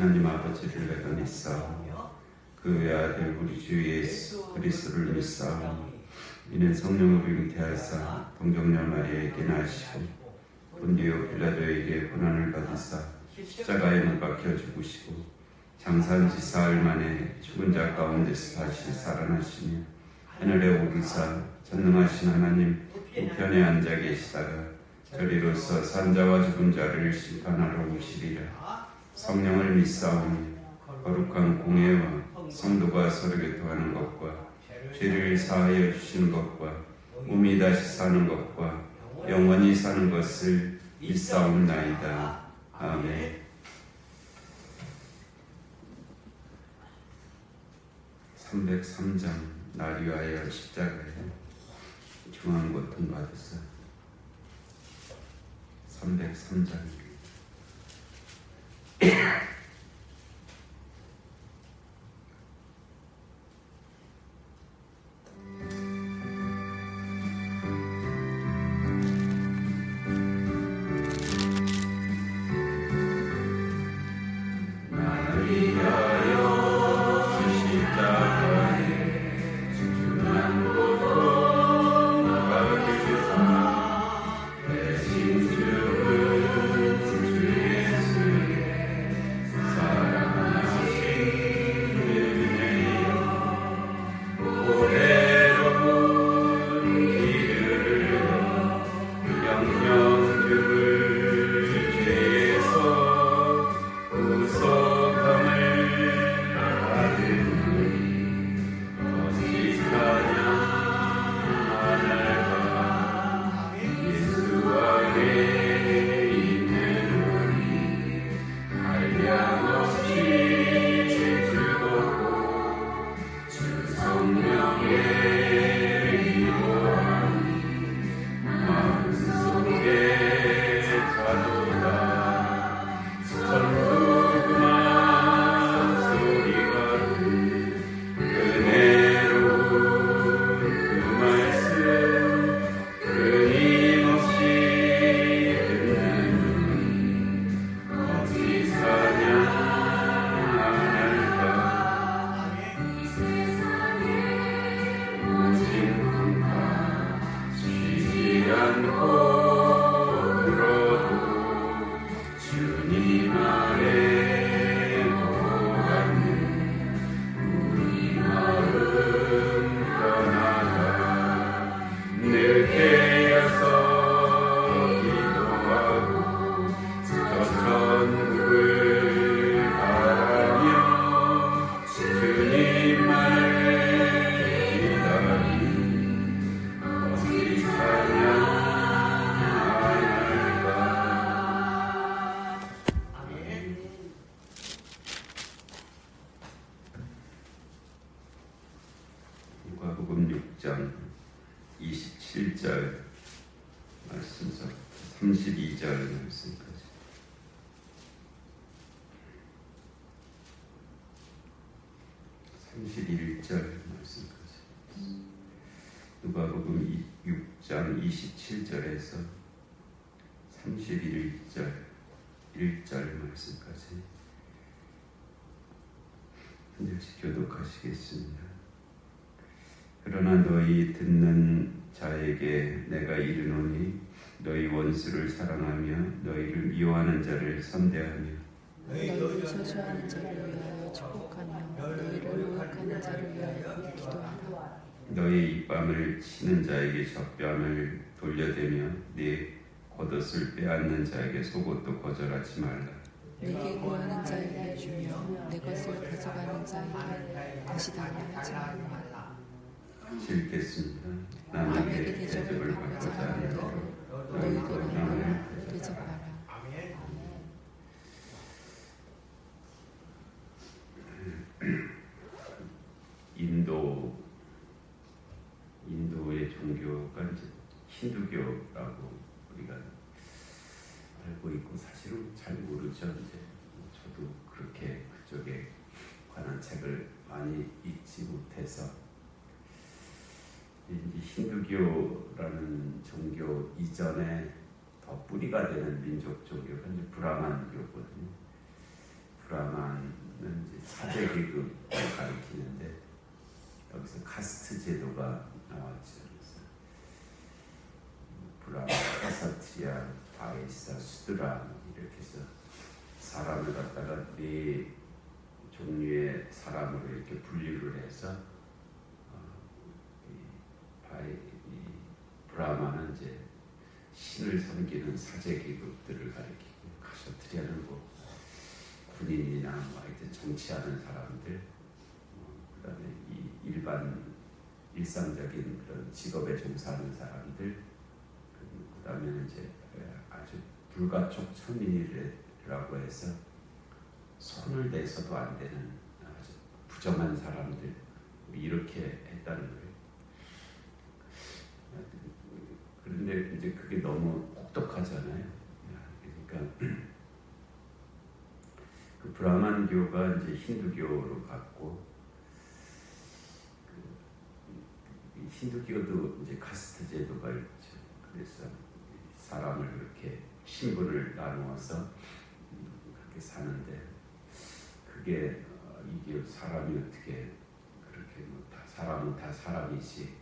하나님 아버지를 내가 믿사오니 그 외아들 우리 주 예수 그리스도를 믿사오니 이는 성령으로 잉태하사 동정녀 마리아에게 나시고 본디오 빌라도에게 고난을 받으사 십자가에 못 박혀 죽으시고 장사한 지 사흘 만에 죽은 자 가운데서 다시 살아나시며 하늘에 오르사 전능하신 하나님 우편에 앉아 계시다가 저리로서 산자와 죽은 자를 심판하러 오시리라. 성령을 믿사오니 거룩한 공예와 성도가 서로 교통하는 것과 죄를 사하여 주시는 것과 몸이 다시 사는 것과 영원히 사는 것을 믿사옵나이다. 아멘. 303장 날 위하여 십자가에 중한 고통 받으사 303장 누가복음 6장 27절 말씀서 32절 말씀까지. 말씀까지. 누가복음 6장 27절에서 31절 1절 말씀까지 한 절씩 교독하시겠습니다. 그러나 너희 듣는 자에게 내가 이르노니 너희 원수를 사랑하며 너희를 미워하는 자를 선대하며 너희를 저주하는 자를 위하여 축복하며 너희를 모욕하는 자를 위하여 기도하라. 너희 입밤을 치는 자에게 젖뺨을 돌려대며 네 겉옷을 빼앗는 자에게 속옷도 거절하지 말라. 내게 구하는 자에게 주며 내 것을 가져가는 자에게 다시 달라하지 말라. 읽겠습니다. 남에게 대접을 받고자 하는 대로 너희도 남을 대접하라. 인도의 종교가 이제 힌두교라고 우리가 알고 있고 사실은 잘 모르죠. 이제 저도 그렇게 그쪽에 관한 책을 많이 읽지 못해서 힌두교라는 종교 이전에 더 뿌리가 되는 민족 종교가 이제 브라만교거든요. 브라만 사제 계급을 가리키는데 여기서 카스트 제도가 나왔죠. 그래서 브라마, 카사트리아, 바이사, 수드라 이렇게 해서 사람을 갖다가 네 종류의 사람으로 이렇게 분류를 해서 이 브라마는 이제 신을 섬기는 사제 계급들을 가리키고, 카사트리아는 뭐 군인이나 뭐 하여튼 정치하는 사람들, 그다음에 이 일상적인 그런 직업에 종사하는 사람들, 그다음에 이제 아주 불가촉 천민이라고 해서 손을 대서도 안 되는 아주 부정한 사람들, 이렇게 했다는 거예요. 그런데 이제 그게 너무 혹독하잖아요. 그러니까 그 브라만교가 이제 힌두교로 갔고, 힌두교도 이제 카스트 제도가 있죠. 그래서 사람을 그렇게 신분을 나누어서 그렇게 사는데, 그게 이게 사람이 어떻게 그렇게 뭐 다 사람은 다 사람이지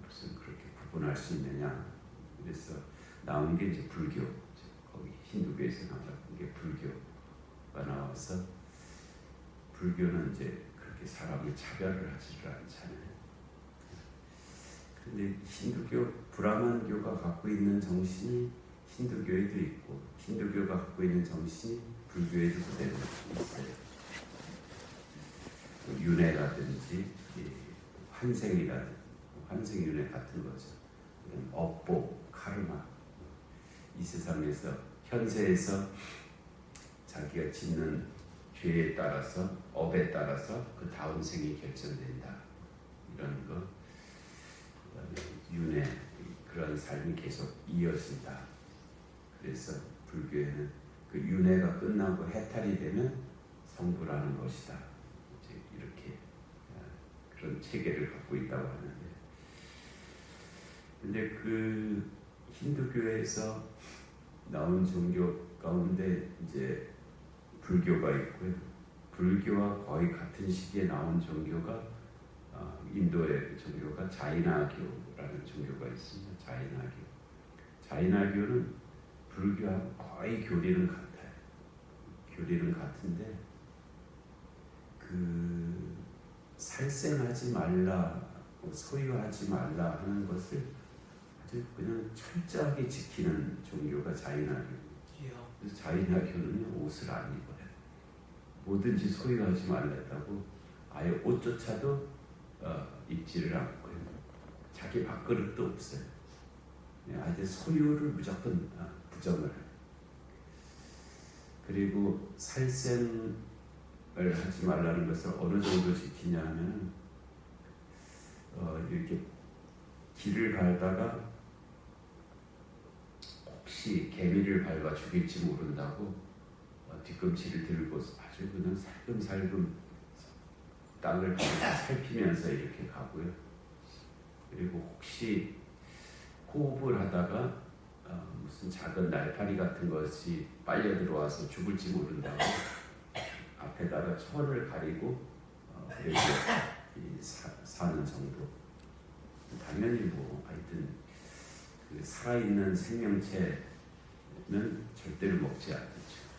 무슨 그렇게 구분할 수 있느냐. 그래서 나온 게 이제 불교, 거기 힌두교에서 나온 게 불교가 나와서, 불교는 이제 그렇게 사람을 차별을 하지를 않잖아요. 근데 힌두교, 브라만교가 갖고 있는 정신이 힌두교에도 있고, 힌두교가 갖고 있는 정신이 불교에도 그대로 있어요. 윤회라든지 환생이라든지, 환생윤회 같은 거죠. 업보, 카르마, 이 세상에서 현세에서 자기가 짓는 죄에 따라서, 업에 따라서 그 다음 생이 결정된다, 이런 거. 그다음에 윤회, 그런 삶이 계속 이어진다. 그래서 불교에는 그 윤회가 끝나고 해탈이 되면 성불하는 것이다, 이제 이렇게 그런 체계를 갖고 있다고 하는데, 근데 그 힌두교에서 나온 종교 가운데 이제 불교가 있고요. 불교와 거의 같은 시기에 나온 종교가 인도의 종교가 자이나교라는 종교가 있습니다. 자이나교는 불교하고 거의 교리는 같아요. 교리는 같은데, 그 살생하지 말라, 소유하지 말라 하는 것을 아주 그냥 철저하게 지키는 종교가 자이나교. 그래서 자이나교는 옷을 안 입어요. 뭐든지 소유하지 말랬다고 아예 옷조차도 입지를 않고요. 자기 밥그릇도 없어요. 아예 소유를 무조건 부정을 해요. 그리고 살생을 하지 말라는 것을 어느 정도 지키냐 하면, 이렇게 길을 갈다가 혹시 개미를 밟아 죽일지 모른다고 뒤꿈치를 들고 아주 그냥 살금살금 땅을 살피면서 이렇게 가고요. 그리고 혹시 호흡을 하다가 무슨 작은 날파리 같은 것이 빨려 들어와서 죽을지 모른다고 앞에다가 천을 가리고 그렇게 사는 정도. 당연히 뭐 하여튼 그 살아있는 생명체는 절대로 먹지 않겠죠.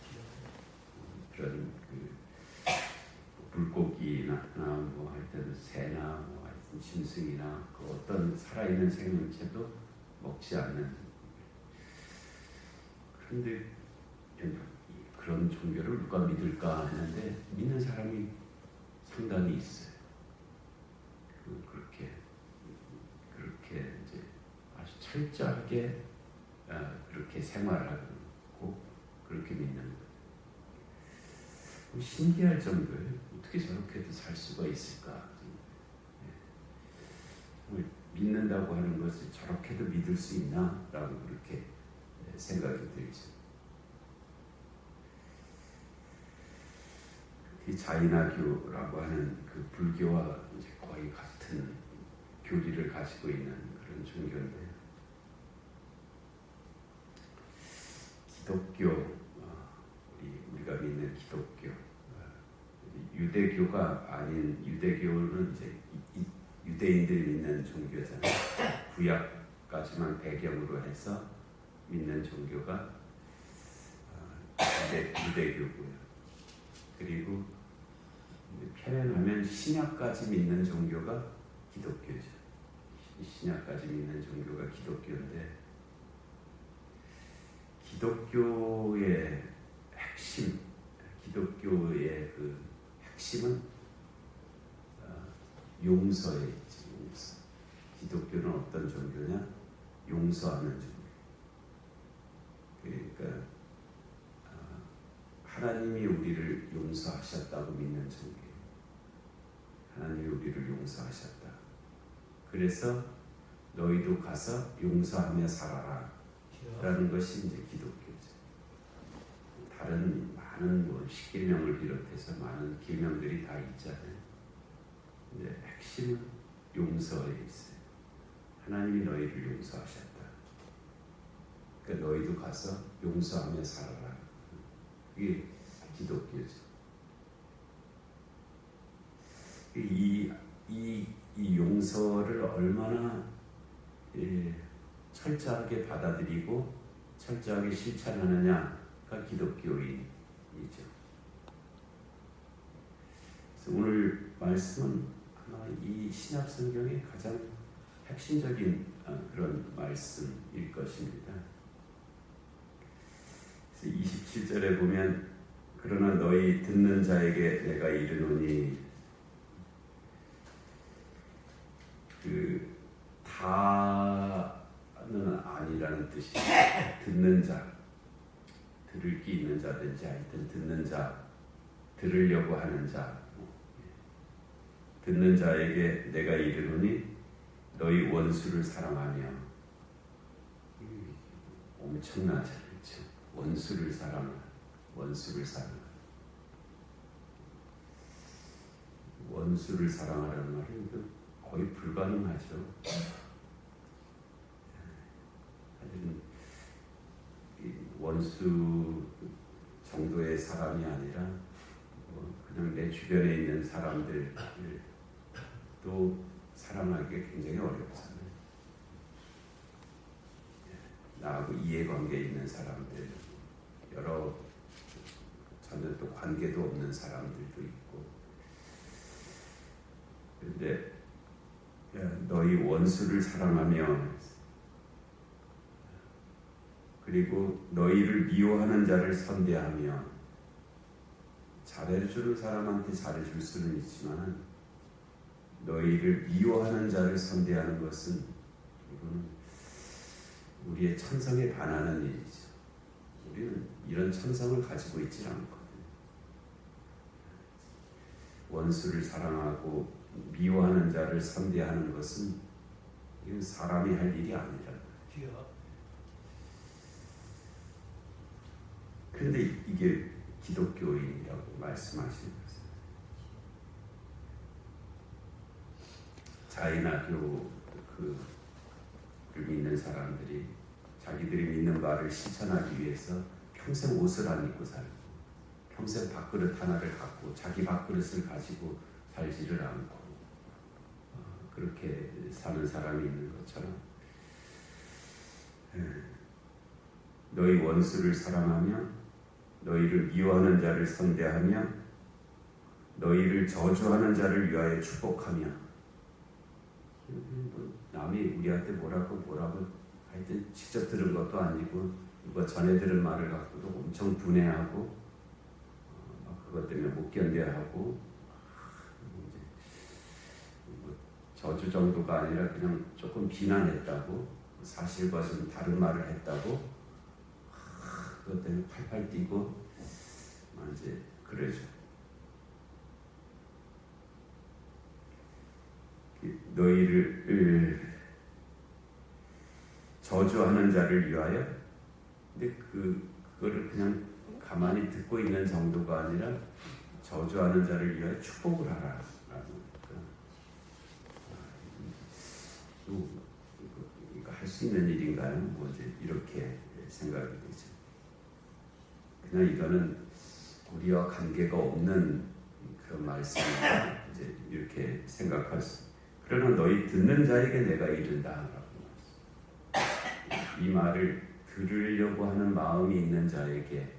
그런 그 물고기나 뭐 하여튼 새나 뭐 하여튼 짐승이나 그 어떤 살아있는 생명체도 먹지 않는. 그런데 그런 종교를 누가 믿을까 하는데 믿는 사람이 상당히 있어요. 그렇게 이제 아주 철저하게 그렇게 생활하고 그렇게 믿는 거예요. 신기할 정도예요. 어떻게 저렇게도 살 수가 있을까? 믿는다고 하는 것을 저렇게도 믿을 수 있나? 라고 그렇게 생각이 들죠. 이 자이나교라고 하는 그 불교와 이제 거의 같은 교리를 가지고 있는 그런 종교인데, 기독교, 우리가 믿는 기독교, 유대교가 아닌 유대교는 이제 유대인들이 믿는 종교잖아요. 구약까지만 배경으로 해서 믿는 종교가 유대교고요. 그리고 편행하면 신약까지 믿는 종교가 기독교죠. 신약까지 믿는 종교가 기독교인데 기독교의 핵심, 기독교의 그 핵심은 용서에 있지. 용서. 기독교는 어떤 종교냐? 용서하는 종교. 그러니까 하나님이 우리를 용서하셨다고 믿는 종교. 하나님이 우리를 용서하셨다. 그래서 너희도 가서 용서하며 살아라 라는 것이 이제 기독교죠. 다른 많은 뭐 십계명을 비롯해서 많은 계명들이 다 있잖아요. 근데 핵심은 용서에 있어요. 하나님이 너희를 용서하셨다. 그러니까 너희도 가서 용서하며 살아라. 그게 기독교죠. 이 용서를 얼마나 철저하게 받아들이고 철저하게 실천하느냐가 기독교인이죠. 그래서 오늘 말씀은 아마 이 신약 성경의 가장 핵심적인 그런 말씀일 것입니다. 그래서 27절에 보면 그러나 너희 듣는 자에게 내가 이르노니 그 다는 아니라는 뜻이 듣는 자, 들을 기 있는 자든지 하여튼 듣는 자, 들으려고 하는 자, 듣는 자에게 내가 이르노니 너희 원수를 사랑하며 엄청나죠. 그렇죠? 원수를 사랑하라. 원수를 사랑하라. 원수를 사랑하라는 말은 거의 불가능하죠. 원수 정도의 사람이 아니라 그냥 내 주변에 있는 사람들도 사랑하기 굉장히 어렵잖아요. 나하고 이해관계 있는 사람들, 여러 전혀 또 관계도 없는 사람들도 있고. 그런데 너희 원수를 사랑하며 그리고 너희를 미워하는 자를 선대하며 잘해주는 사람한테 잘해줄 수는 있지만 너희를 미워하는 자를 선대하는 것은 이거는 우리의 천성에 반하는 일이죠. 우리는 이런 천성을 가지고 있지 않거든요. 원수를 사랑하고 미워하는 자를 선대하는 것은 이건 사람이 할 일이 아니라. 그런데 이게 기독교인이라고 말씀하시는 것은 자이나교 그를 믿는 사람들이 자기들이 믿는 바를 실천하기 위해서 평생 옷을 안 입고 살고 평생 밥그릇 하나를 갖고 자기 밥그릇을 가지고 살지를 않고 그렇게 사는 사람이 있는 것처럼 너희 원수를 사랑하며 너희를 미워하는 자를 선대하며 너희를 저주하는 자를 위하여 축복하며 남이 우리한테 뭐라고 하여튼 직접 들은 것도 아니고 누가 전해 들은 말을 갖고도 엄청 분해하고 그것 때문에 못 견뎌하고 저주 정도가 아니라 그냥 조금 비난했다고 사실과 좀 다른 말을 했다고 그것 때문에 팔팔 뛰고 이제 그러죠. 너희를 저주하는 자를 위하여 근데 그거를 그냥 가만히 듣고 있는 정도가 아니라 저주하는 자를 위하여 축복을 하라. 이거 할 수 있는 일인가요? 뭐지? 이렇게 생각이 되죠. 그냥 이거는 우리와 관계가 없는 그런 말씀이다. 이제 이렇게 생각할 수. 그러나 너희 듣는 자에게 내가 이른다라고 말씀. 이 말을 들으려고 하는 마음이 있는 자에게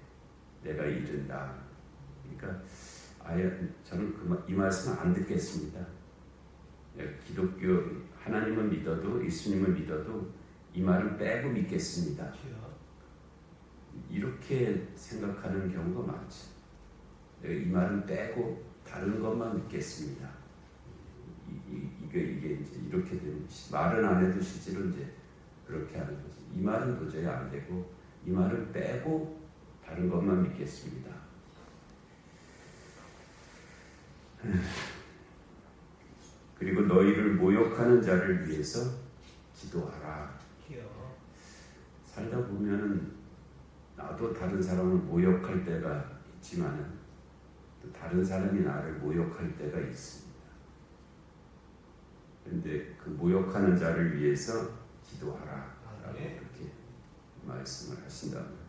내가 이른다. 그러니까 아예 저는 이 말씀을 안 듣겠습니다. 기독교 하나님을 믿어도 예수님을 믿어도 이 말은 빼고 믿겠습니다. 이렇게 생각하는 경우가 많죠. 이 말은 빼고 다른 것만 믿겠습니다. 이게 이제 이렇게 되는 말은 안 해도 실제로 이제 그렇게 하는 거죠. 이 말은 도저히 안 되고 이 말은 빼고 다른 것만 믿겠습니다. 그리고 너희를 모욕하는 자를 위해서 기도하라. 살다 보면은 나도 다른 사람을 모욕할 때가 있지만은 또 다른 사람이 나를 모욕할 때가 있습니다. 그런데 그 모욕하는 자를 위해서 기도하라 라고 그렇게 말씀을 하신답니다.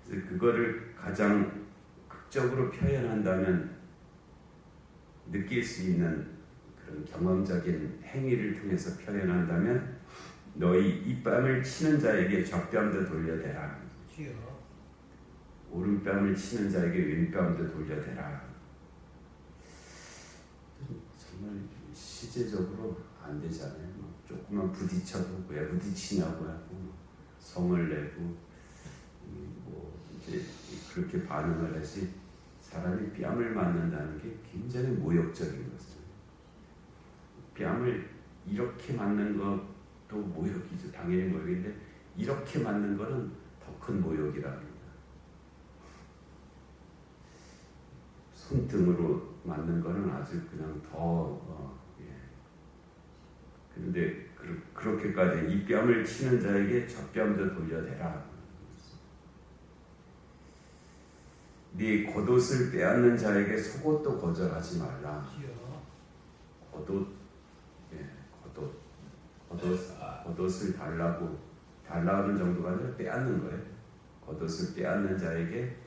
그래서 그거를 가장 극적으로 표현한다면 느낄 수 있는 그런 경험적인 행위를 통해서 표현한다면 너희 입뺨을 치는 자에게 적뺨도 돌려대라. 오른뺨을 치는 자에게 왼뺨도 돌려대라. 정말 실제적으로 안 되잖아요. 조금만 부딪혀도 왜 부딪히냐고 하고 성을 내고 뭐 이제 그렇게 반응을 하지. 사람이 뺨을 맞는다는 게 굉장히 모욕적인 것이에요. 뺨을 이렇게 맞는 것도 모욕이죠. 당연히 모욕인데 이렇게 맞는 거는 더 큰 모욕이라 합니다. 손등으로 맞는 거는 아주 그냥 더 그런데 그렇게까지 이 뺨을 치는 자에게 적뺨도 돌려대라. 네 겉옷을 빼앗는 자에게 속옷도 거절하지 말라. 겉옷을 달라는 정도가 아니라 빼앗는 거예요. 겉옷을 빼앗는 자에게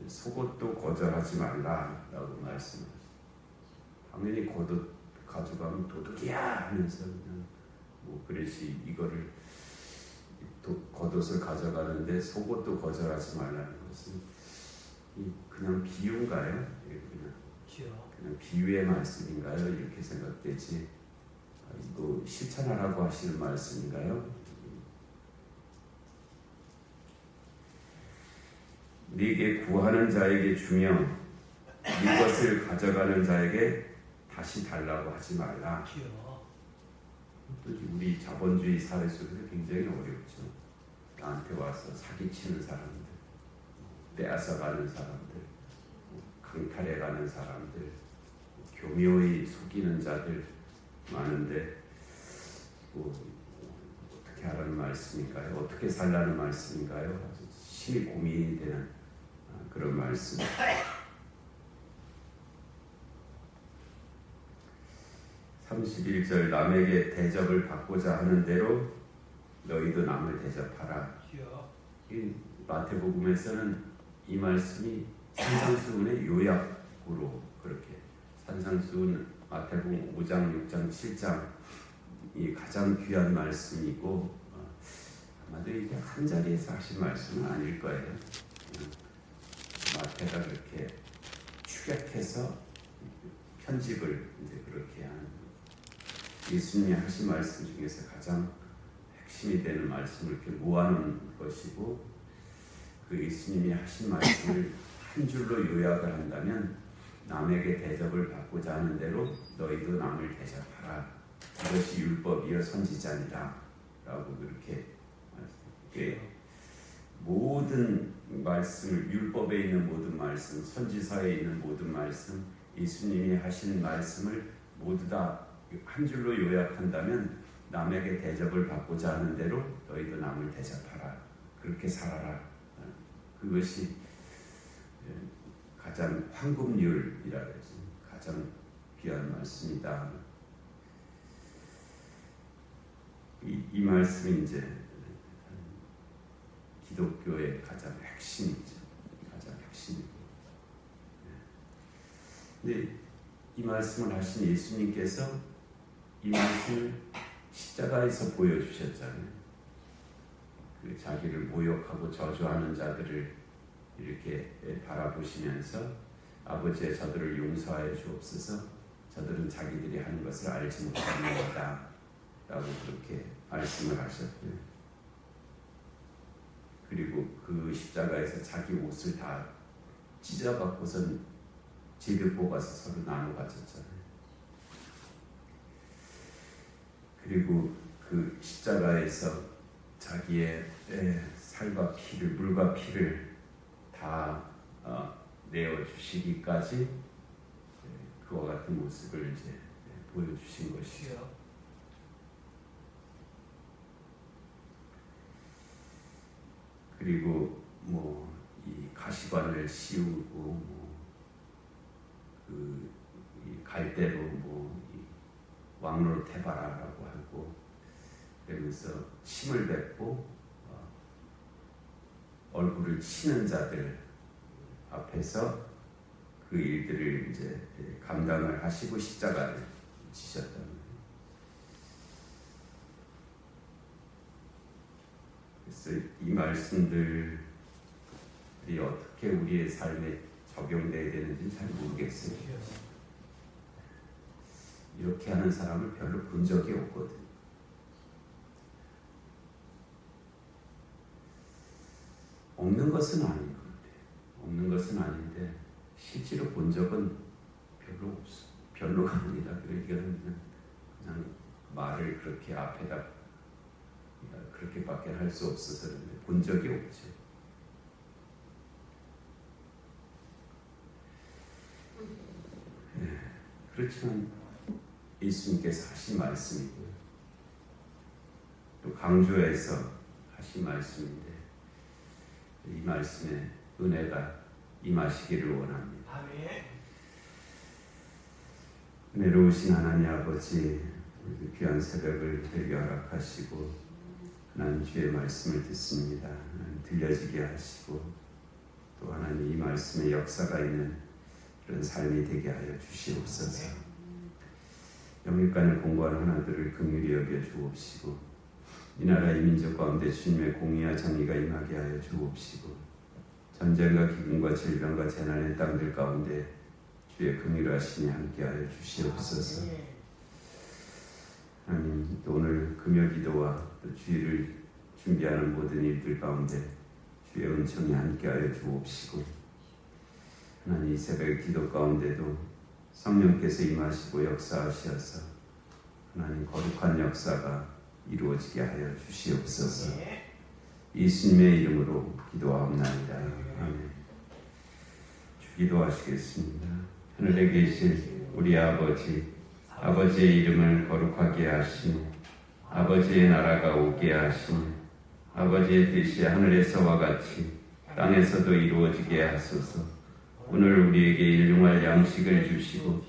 속옷도 거절하지 말라라고 말씀하셨어요. 당연히 겉옷 가져가면 도둑이야 하면서 그냥 뭐 그릇이 이거를 겉옷을 가져가는데 속옷도 거절하지 말라는 것은 그냥 비유인가요? 그냥 비유의 말씀인가요? 이렇게 생각되지. 이거 실천하라고 하시는 말씀인가요? 네게 구하는 자에게 주며 네 것을 가져가는 자에게 다시 달라고 하지 말라. 또 우리 자본주의 사회 속에서 굉장히 어렵죠. 나한테 와서 사기치는 사람들, 빼앗아가는 사람들, 강탈해가는 사람들, 교묘히 속이는 자들 많은데 어떻게 하라는 말씀인가요? 어떻게 살라는 말씀인가요? 아주 심히 고민이 되는 그런 말씀. 31절 남에게 대접을 받고자 하는 대로 너희도 남을 대접하라. 이 마태복음에서는 이 말씀이 산상수훈의 요약으로 그렇게 산상수훈 마태복음 5장, 6장, 7장 이 가장 귀한 말씀이고 아마도 이게 한 자리에서 하신 말씀은 아닐 거예요. 마태가 그렇게 축약해서 편집을 이제 그렇게 한 예수님이 하신 말씀 중에서 가장 핵심이 되는 말씀을 이렇게 모아놓은 것이고 그 예수님이 하신 말씀을 한 줄로 요약을 한다면 남에게 대접을 받고자 하는 대로 너희도 남을 대접하라. 이것이 율법이여 선지자니라 라고 그렇게 모든 말씀을 율법에 있는 모든 말씀, 선지서에 있는 모든 말씀, 예수님이 하신 말씀을 모두 다 한 줄로 요약한다면 남에게 대접을 받고자 하는 대로 너희도 남을 대접하라. 그렇게 살아라. 그것이 가장 황금률이라 그러지. 가장 귀한 말씀이다. 이 말씀이 이제 기독교의 가장 핵심이죠. 가장 핵심이고 근데 이 말씀을 하신 예수님께서 이 말씀을 십자가에서 보여주셨잖아요. 그 자기를 모욕하고 저주하는 자들을 이렇게 바라보시면서 아버지의 저들을 용서하여 주옵소서. 저들은 자기들이 하는 것을 알지 못합니다. 라고 그렇게 말씀을 하셨고요. 그리고 그 십자가에서 자기 옷을 다 찢어갖고선 집에 뽑아서 서로 나눠 가졌잖아요. 그리고 그 십자가에서 자기의 살과 피를, 물과 피를 다 내어주시기까지 그와 같은 모습을 이제 보여주신 것이죠. 그리고 뭐 이 가시관을 씌우고 이 갈대로 이 왕로로 태바라라고 하고 그러면서 침을 뱉고 얼굴을 치는 자들 앞에서 그 일들을 이제 감당을 하시고 십자가를 지셨다는 거예요. 그래서 이 말씀들이 어떻게 우리의 삶에 적용돼야 되는지 잘 모르겠어요. 이렇게 하는 사람을 별로 본 적이 없거든. 없는 것은 아닌 것 같아요. 없는 것은 아닌데 실제로 본 적은 별로 없어. 별로가 아니라 그냥 말을 그렇게 앞에다 그렇게밖에 할 수 없어서 본 적이 없죠. 그렇지만 예수님께서 하신 말씀이고요. 또 강조해서 하신 말씀인데 이 말씀에 은혜가 임하시기를 원합니다. 아멘. 은혜로우신 하나님 아버지, 귀한 새벽을 되게 허락하시고 하나님 주의 말씀을 듣습니다. 하나님 들려지게 하시고 또 하나님 이 말씀에 역사가 있는 그런 삶이 되게 하여 주시옵소서. 영육간을 공부하는 하나들을 긍휼히 여겨 주옵시고 이 나라 이 민족 가운데 주님의 공의와 정의가 임하게 하여 주옵시고 전쟁과 기근과 질병과 재난의 땅들 가운데 주의 긍휼하심이 함께하여 주시옵소서. 하나님 또 오늘 금요 기도와 또 주일을 준비하는 모든 일들 가운데 주의 은총이 함께하여 주옵시고 하나님 이 새벽 기도 가운데도 성령께서 임하시고 역사하셔서 하나님 거룩한 역사가 이루어지게 하여 주시옵소서. 예수님의 이름으로 기도하옵나이다. 아멘. 주 기도하시겠습니다. 하늘에 계신 우리 아버지, 아버지의 이름을 거룩하게 하시며 아버지의 나라가 오게 하시며 아버지의 뜻이 하늘에서와 같이 땅에서도 이루어지게 하소서. 오늘 우리에게 일용할 양식을 주시고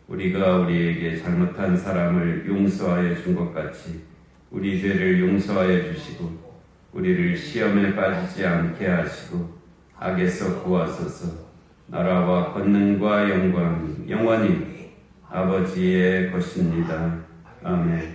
우리가 우리에게 잘못한 사람을 용서하여 준 것 같이 우리 죄를 용서하여 주시고 우리를 시험에 빠지지 않게 하시고 악에서 구하소서. 나라와 권능과 영광 영원히 아버지의 것입니다. 아멘.